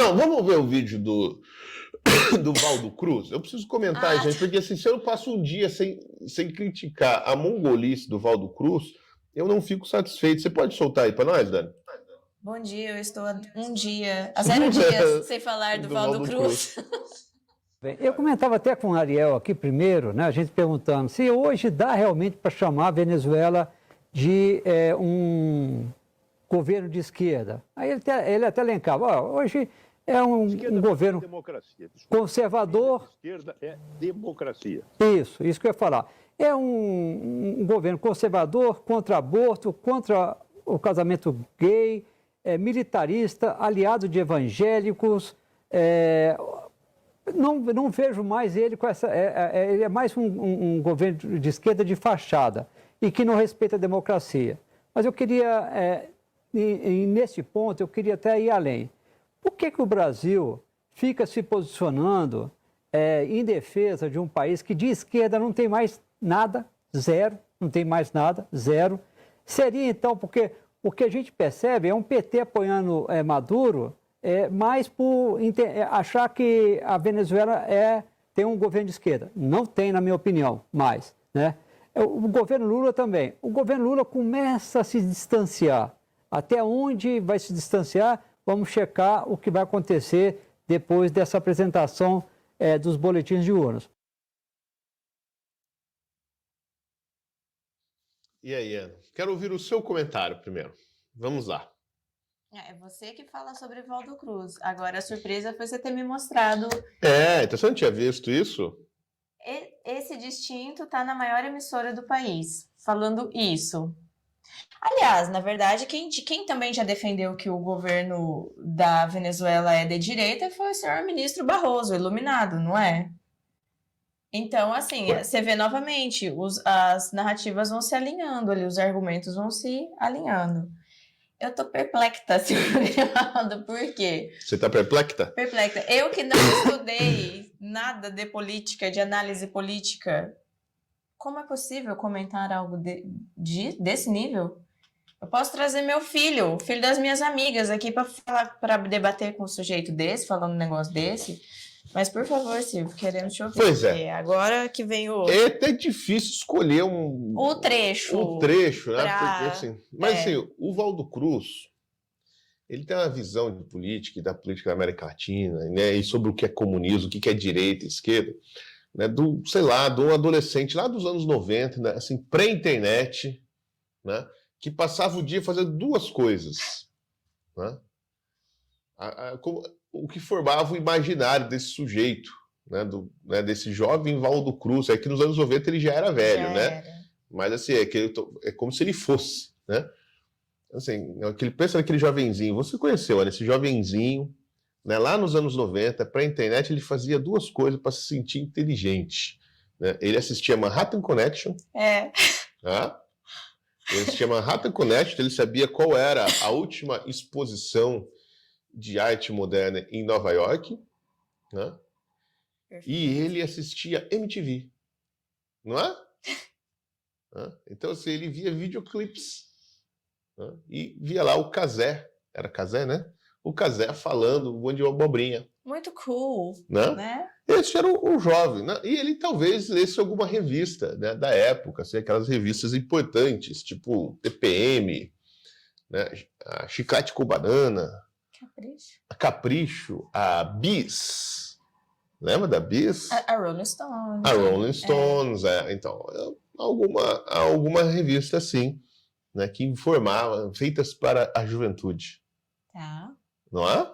Não, vamos ver o vídeo do Valdo Cruz. Eu preciso comentar, gente, porque assim, se eu passo um dia sem criticar a mongolice do Valdo Cruz, eu não fico satisfeito. Você pode soltar aí para nós, Dani? Bom dia, eu estou há 0 dias sem falar do Valdo Cruz. Bem, eu comentava até com o Ariel aqui primeiro, né, a gente perguntando se hoje dá realmente para chamar a Venezuela de um governo de esquerda. Aí ele até elencava, hoje é um governo conservador. Esquerda é democracia. Isso que eu ia falar. É um governo conservador, contra aborto, contra o casamento gay, militarista, aliado de evangélicos. Não vejo mais ele com essa... ele é mais um governo de esquerda de fachada e que não respeita a democracia. Mas eu queria, nesse ponto, eu queria até ir além. Por que o Brasil fica se posicionando em defesa de um país que de esquerda não tem mais nada, zero, não tem mais nada, zero? Seria, então, porque o que a gente percebe é um PT apoiando Maduro, mais por achar que a Venezuela tem um governo de esquerda. Não tem, na minha opinião, mais, né? O governo Lula também. O governo Lula começa a se distanciar. Até onde vai se distanciar? Vamos checar o que vai acontecer depois dessa apresentação dos boletins de urnas. E aí, Ana? Quero ouvir o seu comentário primeiro. Vamos lá. É você que fala sobre Valdo Cruz. Agora, a surpresa foi você ter me mostrado. Então você não tinha visto isso? Esse distinto está na maior emissora do país, falando isso. Aliás, na verdade, quem também já defendeu que o governo da Venezuela é de direita foi o senhor ministro Barroso, iluminado, não é? Então, assim, você vê novamente, as narrativas vão se alinhando ali, os argumentos vão se alinhando. Eu tô perplexa, Silvio, por quê? Você tá perplexa? Perplexa. Eu que não estudei nada de política, de análise política, como é possível comentar algo desse nível? Eu posso trazer meu filho, o filho das minhas amigas aqui para debater com um sujeito desse, falando um negócio desse. Mas, por favor, Silvio, queremos te ouvir. Pois é. Agora que vem o... É até difícil escolher o trecho. O trecho, né? Porque, assim, mas, assim, o Valdo Cruz, ele tem uma visão de política e da política da América Latina, né? E sobre o que é comunismo, o que é direita e esquerda, né? De um adolescente lá dos anos 90, né? Assim, pré-internet, né? Que passava o dia fazendo duas coisas, né? O que formava o imaginário desse sujeito, né, desse jovem Valdo Cruz, que nos anos 90 ele já era velho, né? Mas assim, é como se ele fosse, né? Assim, pensa naquele jovenzinho, você conheceu, né, esse jovenzinho, né, lá nos anos 90, para a internet, ele fazia duas coisas para se sentir inteligente, né? Ele assistia Manhattan Connection, tá? Ele assistia Manhattan Connection, ele sabia qual era a última exposição de arte moderna em Nova York, né? E ele assistia MTV, não é? Então, assim, ele via videoclipes, né? E via lá o Cazé, era Cazé, né? O Cazé falando um monte de abobrinha. Muito cool, né? Esse era o jovem, né? E ele talvez lesse alguma revista, né, da época, assim, aquelas revistas importantes, tipo TPM, né, a Chiclete com Banana, a Capricho, a Bis. Lembra da Bis? A Rolling Stones. A Rolling Stones, então, alguma revista assim, né, que informava, feitas para a juventude. Tá. Não é?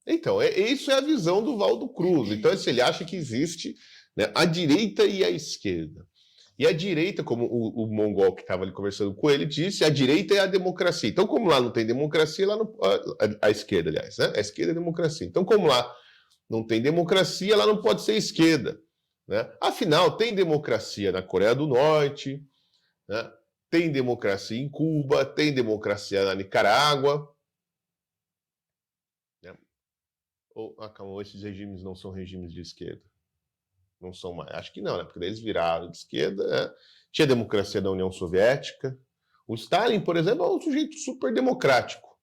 Então, isso é a visão do Valdo Cruz. Então, ele acha que existe, né, a direita e a esquerda. E a direita, como o mongol que estava ali conversando com ele disse, a direita é a democracia. Então, como lá não tem democracia, lá não, a esquerda, aliás, né? A esquerda é a democracia. Então, como lá não tem democracia, lá não pode ser esquerda, né? Afinal, tem democracia na Coreia do Norte, né? Tem democracia em Cuba, tem democracia na Nicarágua. Né? Calma, esses regimes não são regimes de esquerda. Não são mais. Acho que não, né? Porque daí eles viraram de esquerda. Né? Tinha democracia da União Soviética. O Stalin, por exemplo, é um sujeito super democrático.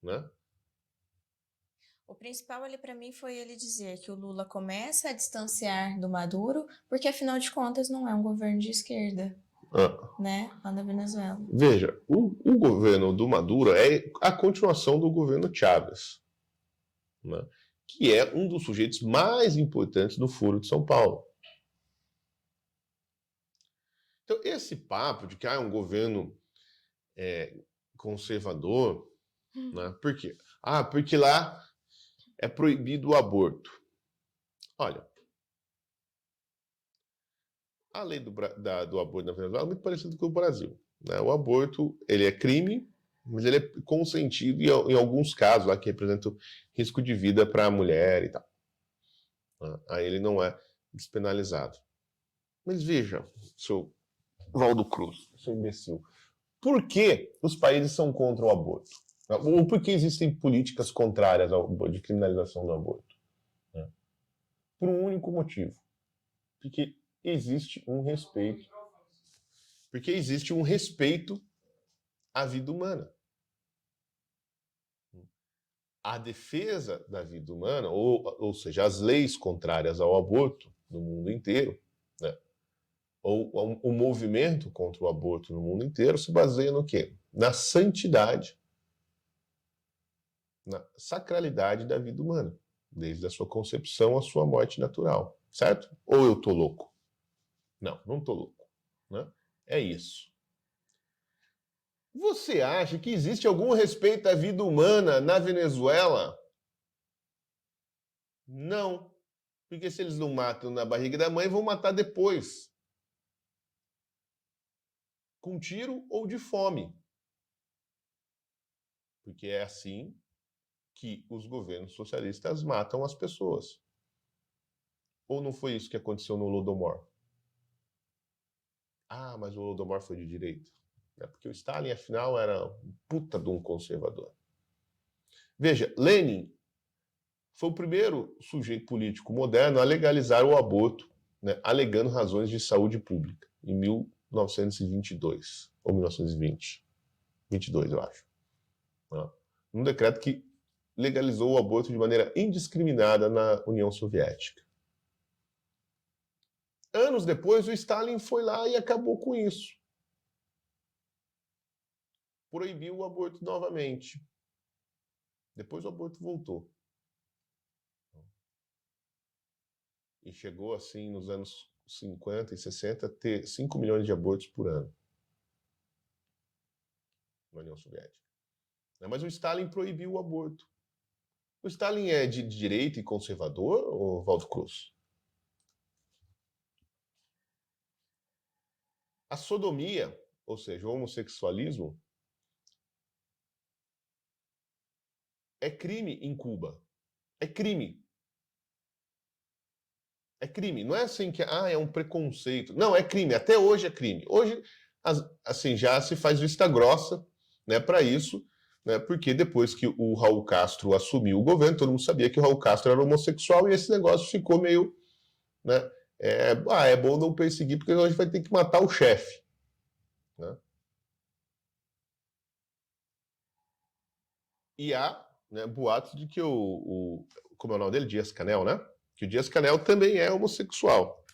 Né? O principal ali para mim foi ele dizer que o Lula começa a distanciar do Maduro, porque afinal de contas não é um governo de esquerda, né, lá na Venezuela. Veja, o governo do Maduro é a continuação do governo Chávez, né, que é um dos sujeitos mais importantes do Foro de São Paulo. Então, esse papo de que é um governo conservador, né, por quê? Porque lá é proibido o aborto. Olha, a lei do aborto na Venezuela é muito parecida com o Brasil, né? O aborto, ele é crime, mas ele é consentido em alguns casos lá que representam risco de vida para a mulher e tal, né? Aí ele não é despenalizado. Mas veja, seu Valdo Cruz, seu imbecil, por que os países são contra o aborto? Ou por que existem políticas contrárias de criminalização do aborto? Né? Por um único motivo. Porque existe um respeito. Porque existe um respeito à vida humana. A defesa da vida humana, ou seja, as leis contrárias ao aborto no mundo inteiro, né? Ou o movimento contra o aborto no mundo inteiro se baseia no quê? Na santidade, na sacralidade da vida humana, desde a sua concepção à sua morte natural, certo? Ou eu tô louco? Não, não tô louco, né? É isso. Você acha que existe algum respeito à vida humana na Venezuela? Não. Porque se eles não matam na barriga da mãe, vão matar depois. Com tiro ou de fome. Porque é assim que os governos socialistas matam as pessoas. Ou não foi isso que aconteceu no Holodomor? Mas o Holodomor foi de direita. É porque o Stalin, afinal, era um puta de um conservador. Veja, Lenin foi o primeiro sujeito político moderno a legalizar o aborto, né, alegando razões de saúde pública, em 1922, ou 1920. 22, eu acho. Um decreto que legalizou o aborto de maneira indiscriminada na União Soviética. Anos depois, o Stalin foi lá e acabou com isso. Proibiu o aborto novamente. Depois o aborto voltou. E chegou, assim, nos anos 50 e 60, a ter 5 milhões de abortos por ano na União Soviética. Mas o Stalin proibiu o aborto. O Stalin é de direita e conservador, ou Valdo Cruz? A sodomia, ou seja, o homossexualismo, é crime em Cuba. É crime. É crime. Não é assim que é um preconceito. Não, é crime. Até hoje é crime. Hoje, assim, já se faz vista grossa, né, para isso, né, porque depois que o Raul Castro assumiu o governo, todo mundo sabia que o Raul Castro era homossexual e esse negócio ficou meio, né, é bom não perseguir porque a gente vai ter que matar o chefe, né? E há, né, boatos de que como é o nome dele? Dias-Canel, né? Que o Dias-Canel também é homossexual.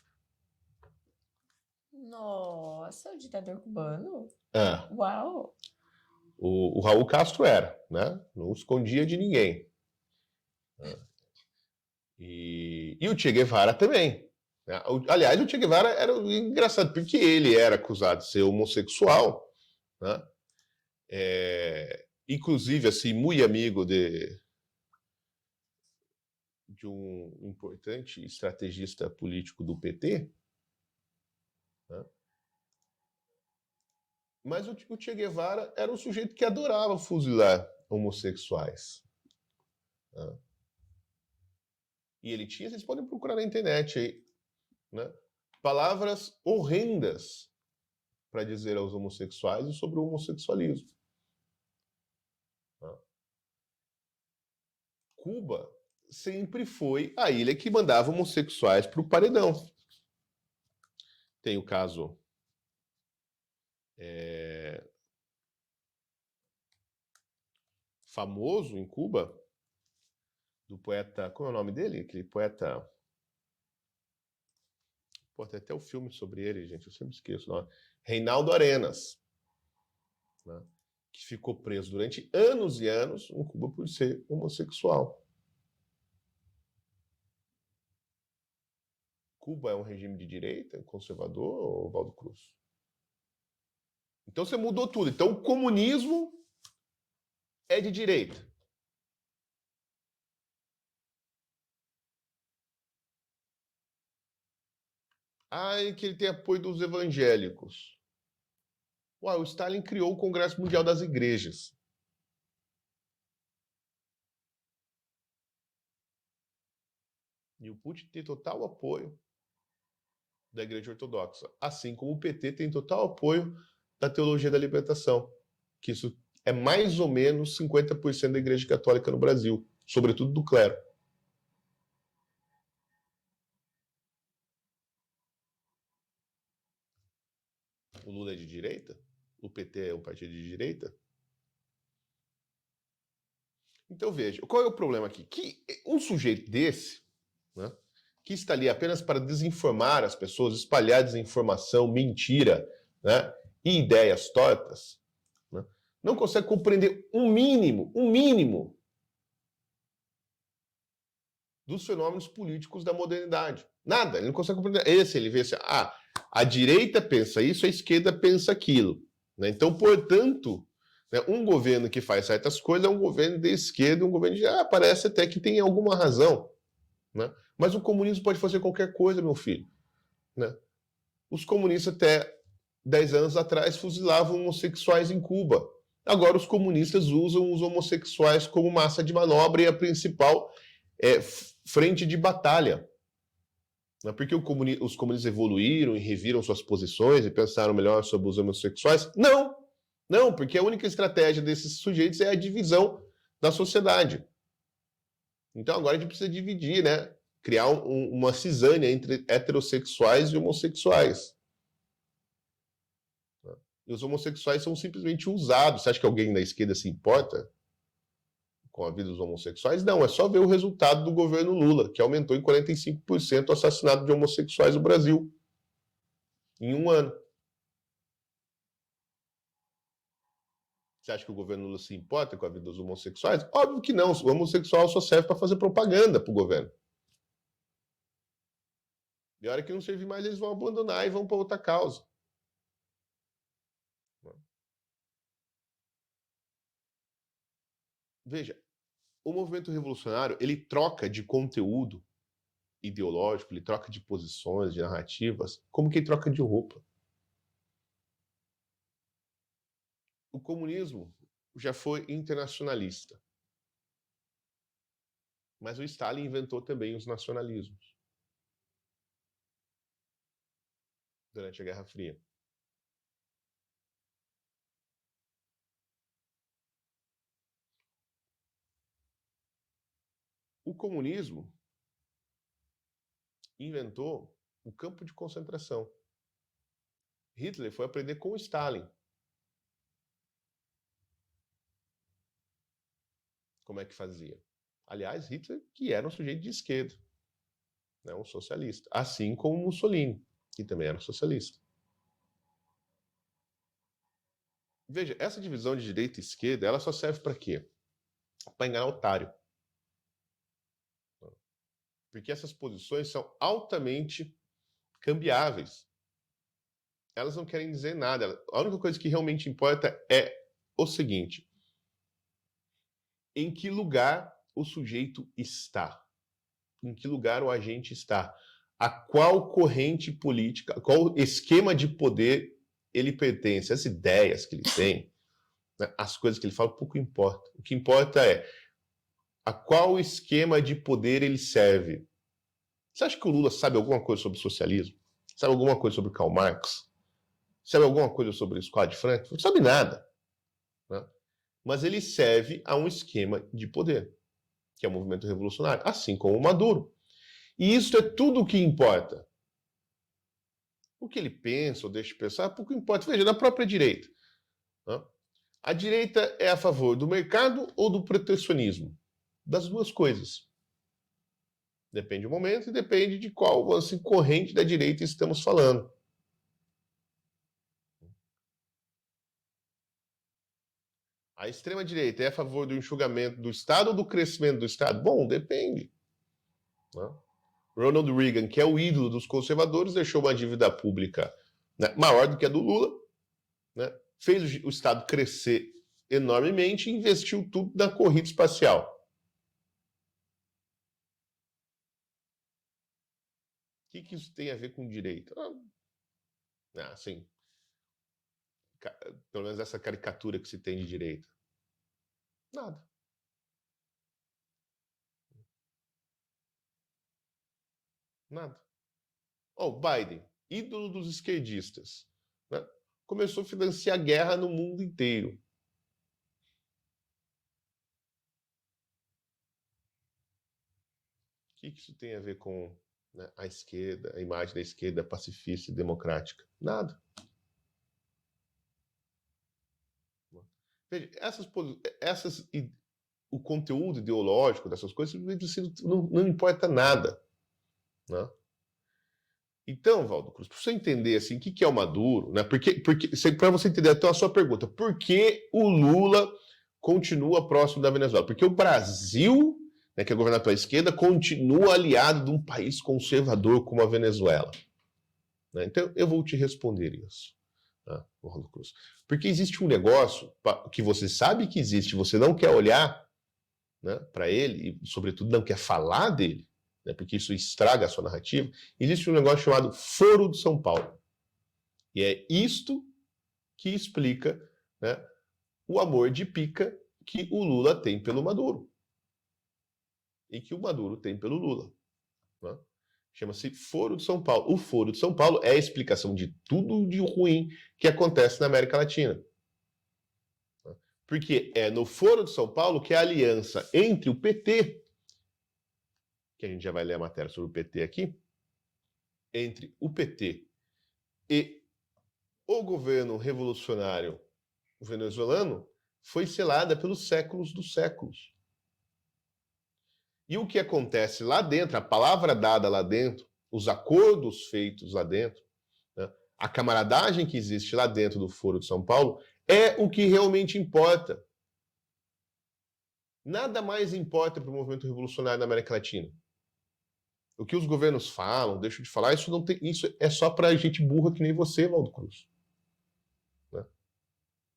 Nossa, o ditador cubano? É. Uau! O Raul Castro era, né? Não escondia de ninguém. E o Che Guevara também. Né? Aliás, o Che Guevara era engraçado, porque ele era acusado de ser homossexual, né? Inclusive, assim, muito amigo de um importante estrategista político do PT, né? Mas o Che Guevara era um sujeito que adorava fuzilar homossexuais. Né? E ele tinha, vocês podem procurar na internet aí, né, palavras horrendas para dizer aos homossexuais e sobre o homossexualismo. Né? Cuba sempre foi a ilha que mandava homossexuais para o paredão. Tem o caso famoso em Cuba do poeta, como é o nome dele? Aquele poeta... Pô, tem até o filme sobre ele, gente, eu sempre esqueço o nome. Reinaldo Arenas, né? Que ficou preso durante anos e anos em Cuba por ser homossexual. Cuba é um regime de direita, conservador, Valdo Cruz? Então você mudou tudo. Então o comunismo é de direita. E que ele tem apoio dos evangélicos. O Stalin criou o Congresso Mundial das Igrejas. E o Putin tem total apoio da Igreja Ortodoxa. Assim como o PT tem total apoio da teologia da libertação. Que isso é mais ou menos 50% da Igreja Católica no Brasil. Sobretudo do clero. O Lula é de direita? O PT é um partido de direita? Então veja, qual é o problema aqui? Que um sujeito desse, né, que está ali apenas para desinformar as pessoas, espalhar desinformação, mentira, né, e ideias tortas, né, não consegue compreender um mínimo dos fenômenos políticos da modernidade. Nada, ele não consegue compreender. Ele vê assim, a direita pensa isso, a esquerda pensa aquilo. Né? Então, portanto, né, um governo que faz certas coisas é um governo de esquerda, um governo de... parece até que tem alguma razão. Né? Mas o comunismo pode fazer qualquer coisa, meu filho. Né? Os comunistas até 10 anos atrás fuzilavam homossexuais em Cuba. Agora os comunistas usam os homossexuais como massa de manobra e a principal frente de batalha. Não é porque os comunistas evoluíram e reviram suas posições e pensaram melhor sobre os homossexuais? Não, porque a única estratégia desses sujeitos é a divisão da sociedade. Então agora a gente precisa dividir, né? Criar uma cisânia entre heterossexuais e homossexuais. E os homossexuais são simplesmente usados. Você acha que alguém da esquerda se importa com a vida dos homossexuais? Não, é só ver o resultado do governo Lula, que aumentou em 45% o assassinato de homossexuais no Brasil. Em um ano. Você acha que o governo Lula se importa com a vida dos homossexuais? Óbvio que não. O homossexual só serve para fazer propaganda para o governo. E a hora que não servir mais, eles vão abandonar e vão para outra causa. Veja, o movimento revolucionário, ele troca de conteúdo ideológico, ele troca de posições, de narrativas, como quem troca de roupa. O comunismo já foi internacionalista. Mas o Stalin inventou também os nacionalismos durante a Guerra Fria. O comunismo inventou o campo de concentração. Hitler foi aprender com o Stalin. Como é que fazia? Aliás, Hitler, que era um sujeito de esquerda, né, um socialista. Assim como Mussolini, que também era um socialista. Veja, essa divisão de direita e esquerda, ela só serve para quê? Para enganar otário. Porque essas posições são altamente cambiáveis. Elas não querem dizer nada. A única coisa que realmente importa é o seguinte: em que lugar o sujeito está? Em que lugar o agente está? A qual corrente política, qual esquema de poder ele pertence? As ideias que ele tem, né, as coisas que ele fala, pouco importa. O que importa é a qual esquema de poder ele serve. Você acha que o Lula sabe alguma coisa sobre socialismo? Sabe alguma coisa sobre Karl Marx? Sabe alguma coisa sobre o Escola de Frankfurt? Não sabe nada. Né? Mas ele serve a um esquema de poder, que é o movimento revolucionário, assim como o Maduro. E isso é tudo o que importa. O que ele pensa ou deixa de pensar, pouco importa. Veja, na própria direita. Né? A direita é a favor do mercado ou do protecionismo? Das duas coisas. Depende do momento e depende de qual assim, corrente da direita estamos falando. A extrema-direita é a favor do enxugamento do Estado ou do crescimento do Estado? Bom, depende. Né? Ronald Reagan, que é o ídolo dos conservadores, deixou uma dívida pública, né, maior do que a do Lula, né, fez o Estado crescer enormemente e investiu tudo na corrida espacial. O que isso tem a ver com direito? Assim, pelo menos essa caricatura que se tem de direita. Nada. Nada. O Biden, ídolo dos esquerdistas, né, começou a financiar guerra no mundo inteiro. O que isso tem a ver com, né, a esquerda, a imagem da esquerda pacifista e democrática? Nada. Veja, o conteúdo ideológico dessas coisas não importa nada. Né? Então, Valdo Cruz, para você entender assim, o que é o Maduro, né? Para você entender até a sua pergunta, por que o Lula continua próximo da Venezuela? Porque o Brasil, né, que é governado pela esquerda, continua aliado de um país conservador como a Venezuela. Né? Então, eu vou te responder isso, né, Valdo Cruz. Porque existe um negócio que você sabe que existe, você não quer olhar, né, para ele, e, sobretudo, não quer falar dele, né, porque isso estraga a sua narrativa. Existe um negócio chamado Foro de São Paulo. E é isto que explica, né, o amor de pica que o Lula tem pelo Maduro. E que o Maduro tem pelo Lula. Né? Chama-se Foro de São Paulo. O Foro de São Paulo é a explicação de tudo de ruim que acontece na América Latina. Porque é no Foro de São Paulo que a aliança entre o PT, que a gente já vai ler a matéria sobre o PT aqui, entre o PT e o governo revolucionário venezuelano, foi selada pelos séculos dos séculos. E o que acontece lá dentro, a palavra dada lá dentro, os acordos feitos lá dentro, né, a camaradagem que existe lá dentro do Foro de São Paulo, é o que realmente importa. Nada mais importa para o movimento revolucionário na América Latina. O que os governos falam, deixam de falar, isso é só para gente burra que nem você, Valdo Cruz. Né?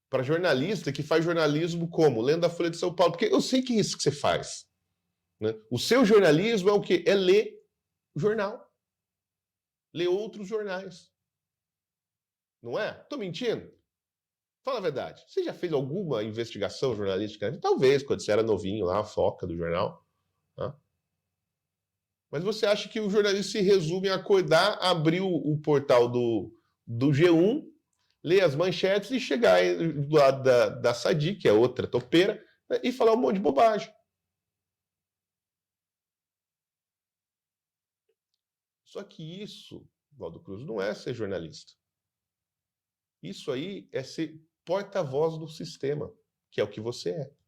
Para jornalista que faz jornalismo como? Lendo a Folha de São Paulo. Porque eu sei que é isso que você faz. Né? O seu jornalismo é o quê? É ler jornal. Ler outros jornais. Não é? Tô mentindo? Fala a verdade. Você já fez alguma investigação jornalística? Talvez, quando você era novinho lá, a foca do jornal. Tá? Mas você acha que o jornalista se resume a acordar, abrir o portal do G1, ler as manchetes e chegar do lado da Sadi, que é outra topeira, né, e falar um monte de bobagem. Só que isso, Valdo Cruz, não é ser jornalista. Isso aí é ser porta-voz do sistema, que é o que você é.